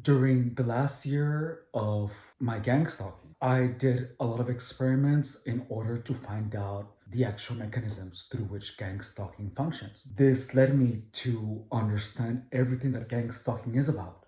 During the last year of my gang stalking, I did a lot of experiments in order to find out the actual mechanisms through which gang stalking functions. This led me to understand everything that gang stalking is about,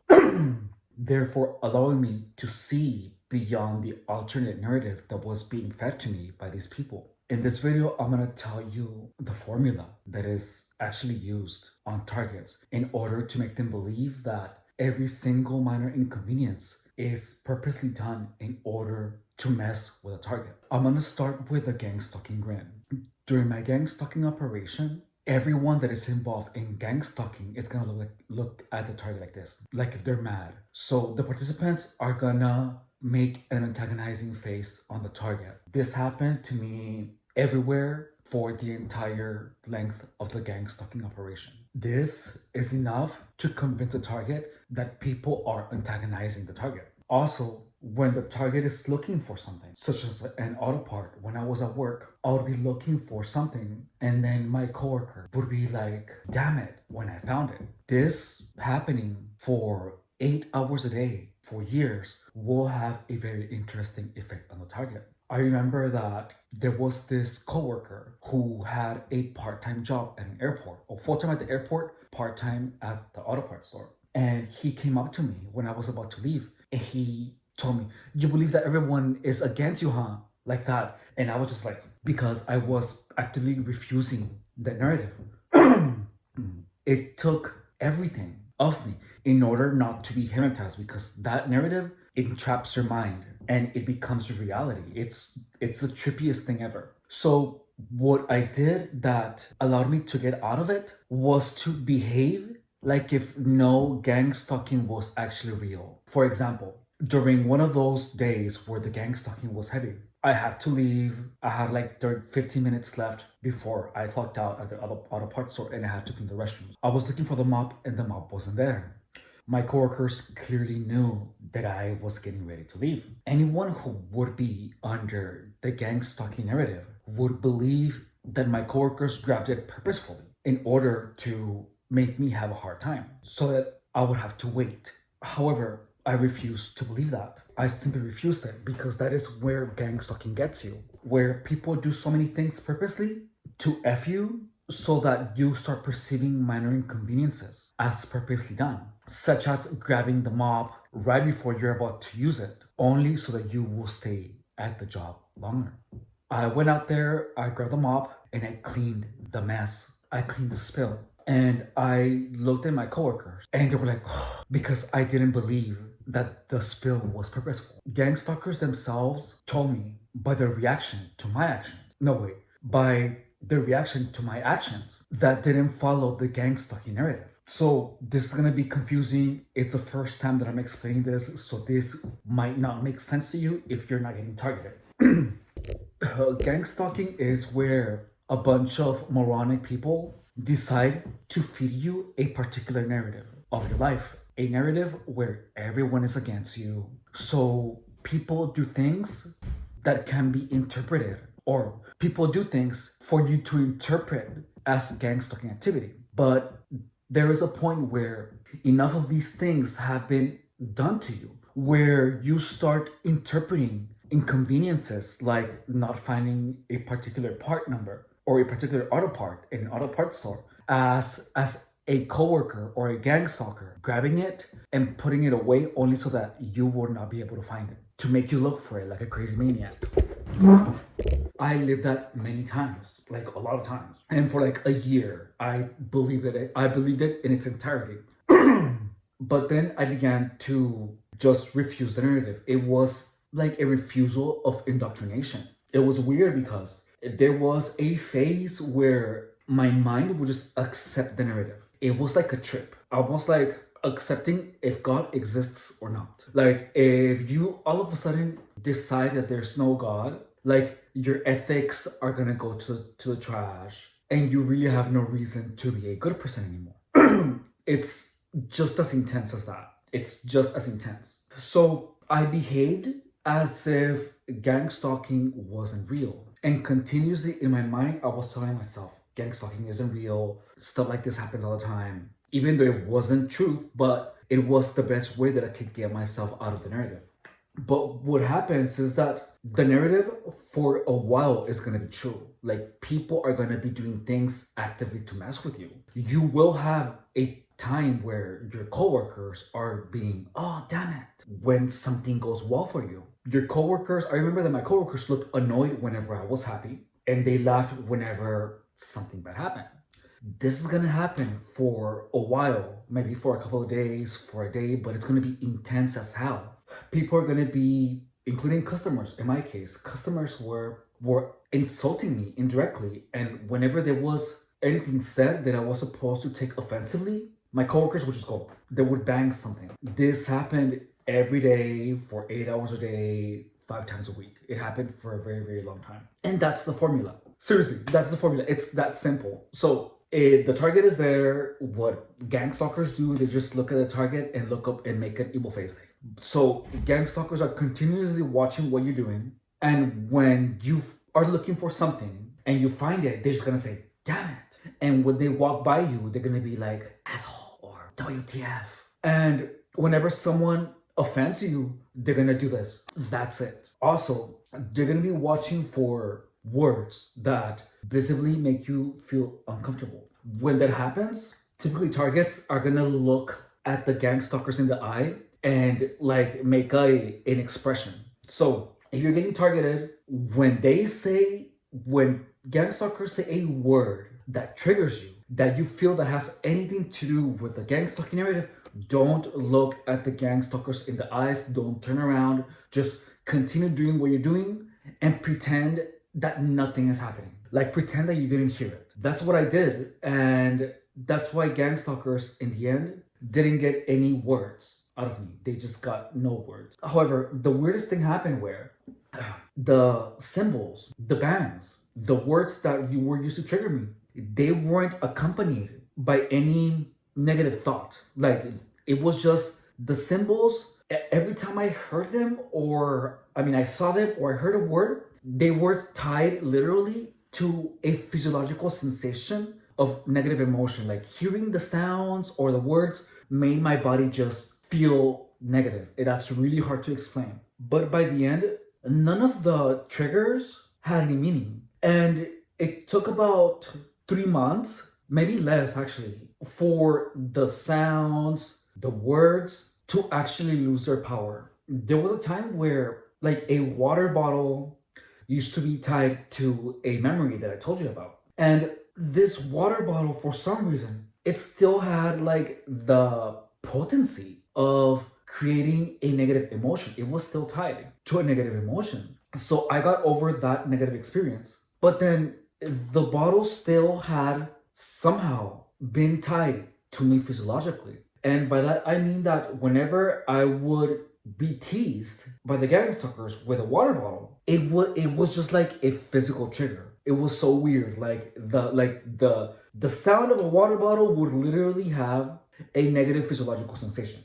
therefore allowing me to see beyond the alternate narrative that was being fed to me by these people. In this video, I'm going to tell you the formula that is actually used on targets in order to make them believe that every single minor inconvenience is purposely done in order to mess with a target. I'm going to start with a gang stalking grin. During my gang stalking operation, everyone that is involved in gang stalking is gonna look at the target like this, like if they're mad. So the participants are gonna make an antagonizing face on the target. This happened to me everywhere for the entire length of the gang stalking operation. This is enough to convince the target that people are antagonizing the target. Also, when the target is looking for something, such as an auto part, when I was at work, I would be looking for something, and then my coworker would be like, damn it, when I found it. This happening for 8 hours a day for years will have a very interesting effect on the target. I remember that there was this coworker who had a part-time job at an airport, or full-time at the airport, part-time at the auto parts store. And he came up to me when I was about to leave, and he told me, "You believe that everyone is against you, huh?" Like that. And I was just like, because I was actively refusing that narrative. It took everything of me in order not to be hypnotized, because that narrative, it entraps your mind and it becomes your reality. It's the trippiest thing ever. So what I did that allowed me to get out of it was to behave like if no gang stalking was actually real. For example, during one of those days where the gang stalking was heavy, I had to leave. I had like 15 minutes left before I clocked out at the auto parts store, and I had to clean the restrooms. I was looking for the mop, and the mop wasn't there. My coworkers clearly knew that I was getting ready to leave. Anyone who would be under the gang stalking narrative would believe that my coworkers grabbed it purposefully in order to make me have a hard time, so that I would have to wait. However, I refused to believe that. I simply refused it, because that is where gang stalking gets you, where people do so many things purposely to F you, so that you start perceiving minor inconveniences as purposely done, such as grabbing the mop right before you're about to use it, only so that you will stay at the job longer. I went out there, I grabbed the mop, and I cleaned the mess. I cleaned the spill. And I looked at my coworkers, and they were like, because I didn't believe that the spill was purposeful. Gang stalkers themselves told me by their reaction to my actions, by their reaction to my actions, that didn't follow the gang stalking narrative. So this is gonna be confusing. It's the first time that I'm explaining this, so this might not make sense to you if you're not getting targeted. Gang stalking is where a bunch of moronic people decide to feed you a particular narrative of your life, a narrative where everyone is against you. So people do things that can be interpreted, or people do things for you to interpret as gang stalking activity. But there is a point where enough of these things have been done to you, where you start interpreting inconveniences like not finding a particular part number or a particular auto part in an auto parts store as a coworker or a gang stalker grabbing it and putting it away, only so that you would not be able to find it, to make you look for it like a crazy maniac. I lived that many times, like a lot of times. And for like a year, I believed it in its entirety. But then I began to just refuse the narrative. It was like a refusal of indoctrination. It was weird, because there was a phase where my mind would just accept the narrative. It was like a trip, almost like accepting if God exists or not. Like if you all of a sudden decide that there's no God, like your ethics are gonna go to the trash, and you really have no reason to be a good person anymore. It's just as intense as that. It's just as intense. So I behaved as if gang stalking wasn't real. And continuously in my mind, I was telling myself, gang stalking isn't real. Stuff like this happens all the time. Even though it wasn't truth, but it was the best way that I could get myself out of the narrative. But what happens is that the narrative for a while is going to be true. Like, people are going to be doing things actively to mess with you. You will have a time where your coworkers are being, oh, damn it, when something goes well for you. Your coworkers, I remember that my coworkers looked annoyed whenever I was happy, and they laughed whenever something bad happened. This is gonna happen for a while, maybe for a couple of days, for a day, but it's gonna be intense as hell. People are gonna be, including customers, in my case, customers were insulting me indirectly, and whenever there was anything said that I was supposed to take offensively, my coworkers would just go, they would bang something. This happened every day for 8 hours a day, 5 times a week. It happened for a very, very long time. And that's the formula. Seriously, that's the formula. It's that simple. So the target is there. What gang stalkers do, they just look at the target and look up and make an evil face. So gang stalkers are continuously watching what you're doing. And when you are looking for something and you find it, they're just going to say, damn it. And when they walk by you, they're going to be like, asshole or WTF. And whenever someone offends you, they're going to do this. That's it. Also, they're going to be watching for words that visibly make you feel uncomfortable. When that happens, typically targets are going to look at the gang stalkers in the eye and like make an expression. So if you're getting targeted, when gang stalkers say a word that triggers you, that you feel that has anything to do with the gang stalking narrative, don't look at the gang stalkers in the eyes. Don't turn around. Just continue doing what you're doing and pretend that nothing is happening. Like, pretend that you didn't hear it. That's what I did. And that's why gang stalkers, in the end, didn't get any words out of me. They just got no words. However, the weirdest thing happened where the symbols, the bangs, the words that you were used to trigger me, they weren't accompanied by any negative thought. Like, it was just the symbols. Every time I heard them, I saw them or I heard a word, they were tied literally to a physiological sensation of negative emotion. Like, hearing the sounds or the words made my body just feel negative. That's really hard to explain. But by the end, none of the triggers had any meaning. And it took about 3 months, maybe less actually, for the sounds, the words to actually lose their power. There was a time where, like, a water bottle used to be tied to a memory that I told you about. And this water bottle, for some reason, it still had like the potency of creating a negative emotion. It was still tied to a negative emotion. So I got over that negative experience. But then the bottle still had somehow been tied to me physiologically. And by that, I mean that whenever I would be teased by the gang stalkers with a water bottle, it was just like a physical trigger. It was so weird. Like the sound of a water bottle would literally have a negative physiological sensation.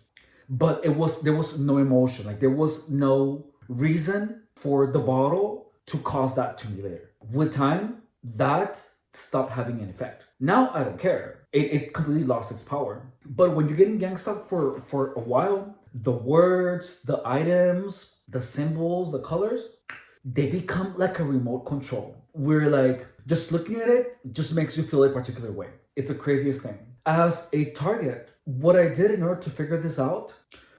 But there was no emotion. Like, there was no reason for the bottle to cause that to me later. With time, that stopped having an effect. Now I don't care. It completely lost its power. But when you're getting gang stalked for a while, the words, the items, the symbols, the colors, they become like a remote control. We're like, just looking at it just makes you feel a particular way. It's the craziest thing. As a target, what I did in order to figure this out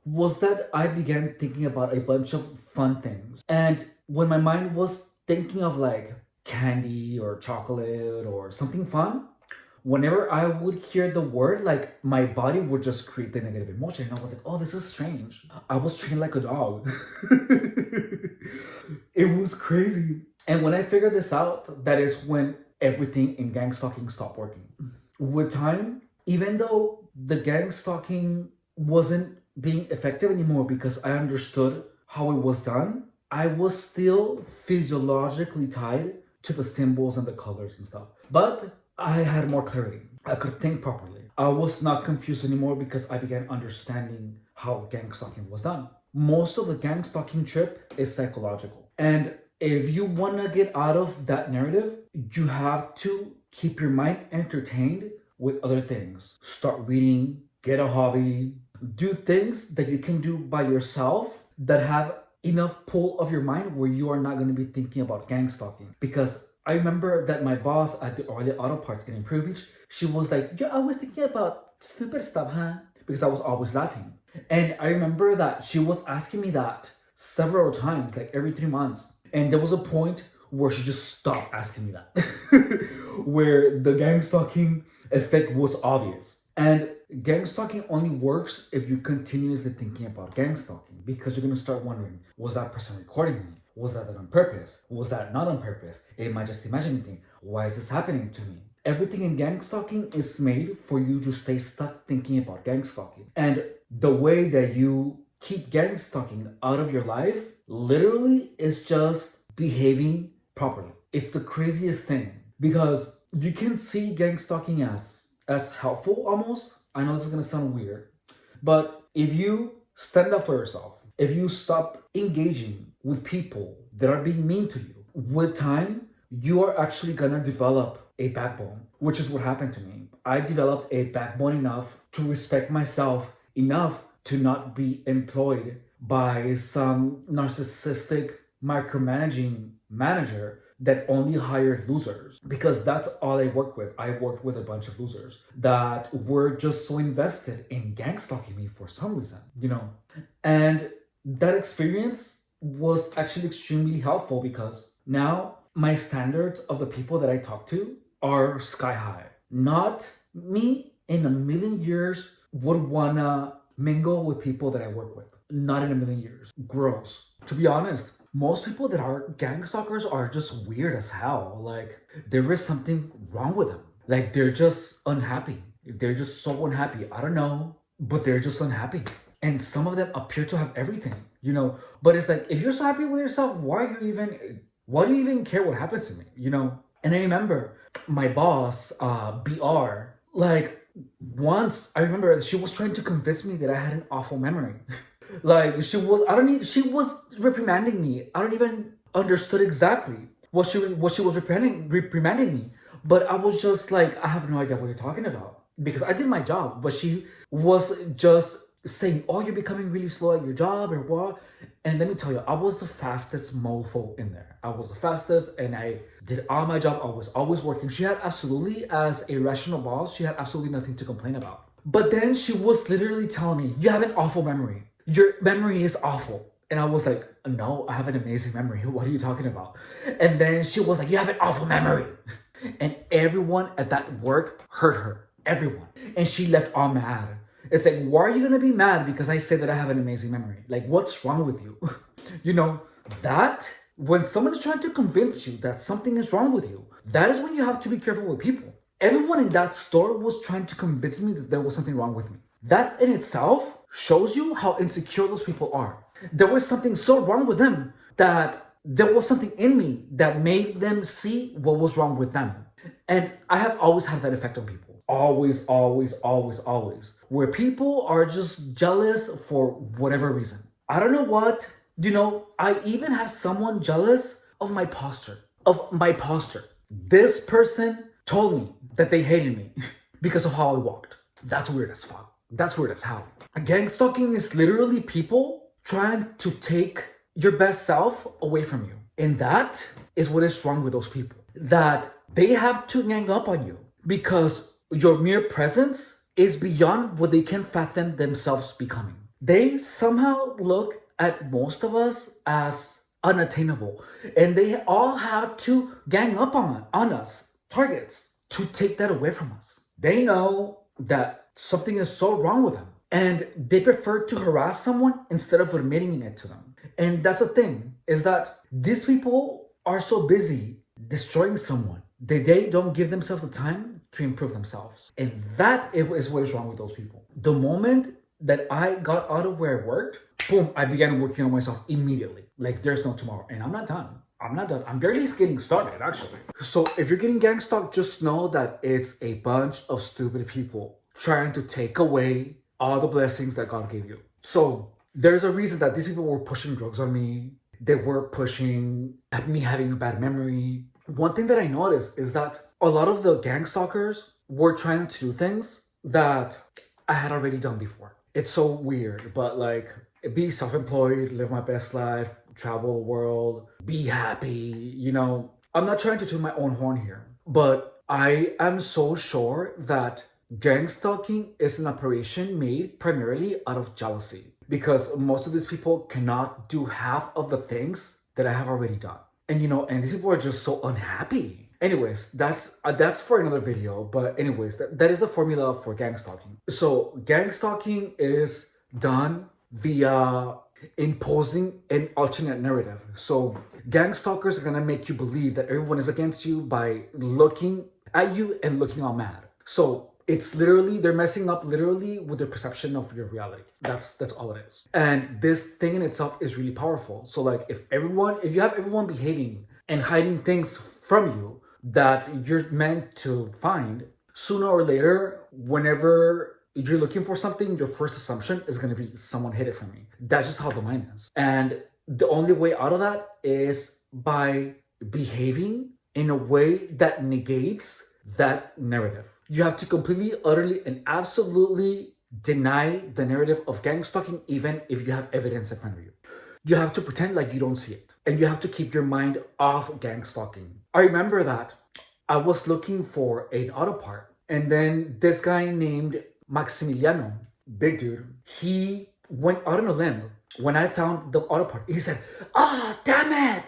was that I began thinking about a bunch of fun things. And when my mind was thinking of like candy or chocolate or something fun, whenever I would hear the word, like, my body would just create the negative emotion. And I was like, oh, this is strange. I was trained like a dog. It was crazy. And when I figured this out, that is when everything in gang stalking stopped working. With time, even though the gang stalking wasn't being effective anymore because I understood how it was done, I was still physiologically tied to the symbols and the colors and stuff. But I had more clarity. I could think properly. I was not confused anymore because I began understanding how gang stalking was done. Most of the gang stalking trip is psychological. And if you want to get out of that narrative, you have to keep your mind entertained with other things. Start reading, get a hobby, Do things that you can do by yourself that have enough pull of your mind where you are not going to be thinking about gang stalking. Because I remember that my boss at the Orly Auto Parts in Imperial Beach, she was like, "You're always thinking about stupid stuff, huh?" Because I was always laughing. And I remember that she was asking me that several times, like every 3 months. And there was a point where she just stopped asking me that, where the gang stalking effect was obvious. And gang stalking only works if you're continuously thinking about gang stalking, because you're gonna start wondering, was that person recording me? Was that on purpose? Was that not on purpose? Am I just imagining things? Why is this happening to me? Everything in gang stalking is made for you to stay stuck thinking about gang stalking. And the way that you keep gang stalking out of your life literally is just behaving properly. It's the craziest thing, because you can see gang stalking as helpful almost. I know this is gonna sound weird, but if you stand up for yourself, if you stop engaging with people that are being mean to you, with time, you are actually gonna develop a backbone, which is what happened to me. I developed a backbone enough to respect myself enough to not be employed by some narcissistic micromanaging manager that only hired losers, because that's all I worked with. I worked with a bunch of losers that were just so invested in gang stalking me for some reason, And that experience was actually extremely helpful, because now my standards of the people that I talk to are sky high. Not me in a million years would wanna mingle with people that I work with. Not in a million years. Gross. To be honest, most people that are gang stalkers are just weird as hell. Like, there is something wrong with them. Like, they're just unhappy. They're just so unhappy. I don't know, but they're just unhappy. And some of them appear to have everything, But it's like, if you're so happy with yourself, why do you even care what happens to me, And I remember my boss, BR, like, once I remember she was trying to convince me that I had an awful memory. Like, she was reprimanding me. I don't even understood exactly what she was reprimanding me. But I was just like, I have no idea what you're talking about, because I did my job. But she was just saying, "Oh, you're becoming really slow at your job," or what. And let me tell you, I was the fastest mofo in there. I was the fastest, and I did all my job. I was always working. She had absolutely, as a rational boss, she had absolutely nothing to complain about. But then she was literally telling me, "You have an awful memory. Your memory is awful." And I was like, "No, I have an amazing memory. What are you talking about?" And then she was like, "You have an awful memory." And everyone at that work heard her. Everyone. And she left all mad. It's like, why are you going to be mad because I say that I have an amazing memory? Like, what's wrong with you? That when someone is trying to convince you that something is wrong with you, that is when you have to be careful with people. Everyone in that store was trying to convince me that there was something wrong with me. That in itself shows you how insecure those people are. There was something so wrong with them that there was something in me that made them see what was wrong with them. And I have always had that effect on people. Always, always, always, always. Where people are just jealous for whatever reason. I don't know what. I even had someone jealous of my posture. This person told me that they hated me because of how I walked. That's weird as fuck. That's weird as hell. Gang stalking is literally people trying to take your best self away from you. And that is what is wrong with those people. That they have to gang up on you because your mere presence is beyond what they can fathom themselves becoming. They somehow look at most of us as unattainable, and they all have to gang up on us, targets, to take that away from us. They know that something is so wrong with them, and they prefer to harass someone instead of admitting it to them. And that's the thing, is that these people are so busy destroying someone that they don't give themselves the time to improve themselves. And that is what is wrong with those people. The moment that I got out of where I worked, boom, I began working on myself immediately. Like, there's no tomorrow. And I'm not done. I'm barely getting started, actually. So if you're getting gang stalked, just know that it's a bunch of stupid people trying to take away all the blessings that God gave you. So there's a reason that these people were pushing drugs on me. They were pushing me having a bad memory. One thing that I noticed is that a lot of the gang stalkers were trying to do things that I had already done before. it's so weird, but like, be self-employed, live my best life, travel the world, be happy, I'm not trying to toot my own horn here, but I am so sure that gang stalking is an operation made primarily out of jealousy, because most of these people cannot do half of the things that I have already done. And these people are just so unhappy. Anyways, that's for another video. But anyways, that is the formula for gang stalking. So gang stalking is done via imposing an alternate narrative. So gang stalkers are gonna make you believe that everyone is against you by looking at you and looking all mad. So it's literally, they're messing up literally with their perception of your reality. That's all it is. And this thing in itself is really powerful. So like, if you have everyone behaving and hiding things from you that you're meant to find, sooner or later, whenever you're looking for something, your first assumption is going to be someone hid it from me. That's just how the mind is. And the only way out of that is by behaving in a way that negates that narrative. You have to completely, utterly, and absolutely deny the narrative of gang stalking, even if you have evidence in front of you. You have to pretend like you don't see it. And you have to keep your mind off gang stalking. I remember that I was looking for an auto part, and then this guy named Maximiliano, big dude, he went out on a limb. When I found the auto part, he said, damn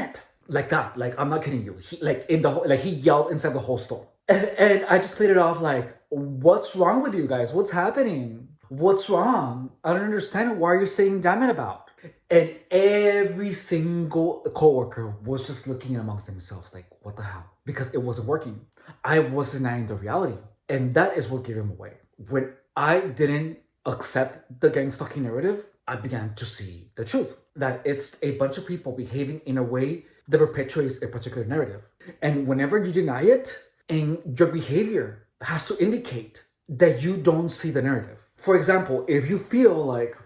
it. Like that, like, I'm not kidding you. He yelled inside the whole store. And I just played it off like, what's wrong with you guys? What's happening? What's wrong? I don't understand. Why are you saying damn it about? And every single coworker was just looking amongst themselves like, what the hell? Because it wasn't working. I was denying the reality. And that is what gave him away. When I didn't accept the gang stalking narrative, I began to see the truth. That it's a bunch of people behaving in a way that perpetuates a particular narrative. And whenever you deny it, and your behavior has to indicate that you don't see the narrative. For example, if you feel like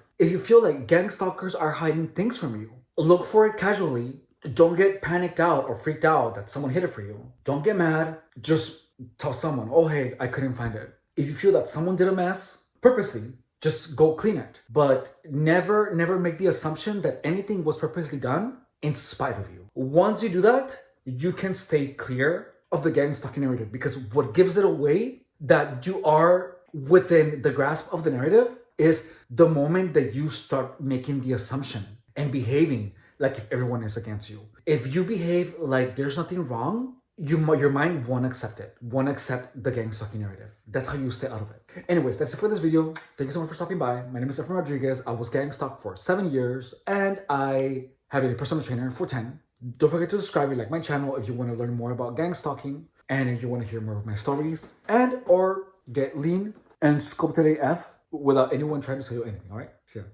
gang stalkers are hiding things from you, look for it casually. Don't get panicked out or freaked out that someone hid it for you. Don't get mad. Just tell someone, oh, hey, I couldn't find it. If you feel that someone did a mess purposely, just go clean it. But never make the assumption that anything was purposely done in spite of you. Once you do that, you can stay clear of the gang stalking narrative, because what gives it away that you are within the grasp of the narrative is the moment that you start making the assumption and behaving like if everyone is against you. If you behave like there's nothing wrong, your mind won't accept it, won't accept the gang stalking narrative. That's how you stay out of it. Anyways, that's it for this video. Thank you so much for stopping by. My name is Efren Rodriguez. I was gang stalked for 7 years, and I have been a personal trainer for 10. Don't forget to subscribe and like my channel if you want to learn more about gang stalking, and if you want to hear more of my stories, and or get lean and sculpted AF without anyone trying to sell you anything. All right, see ya.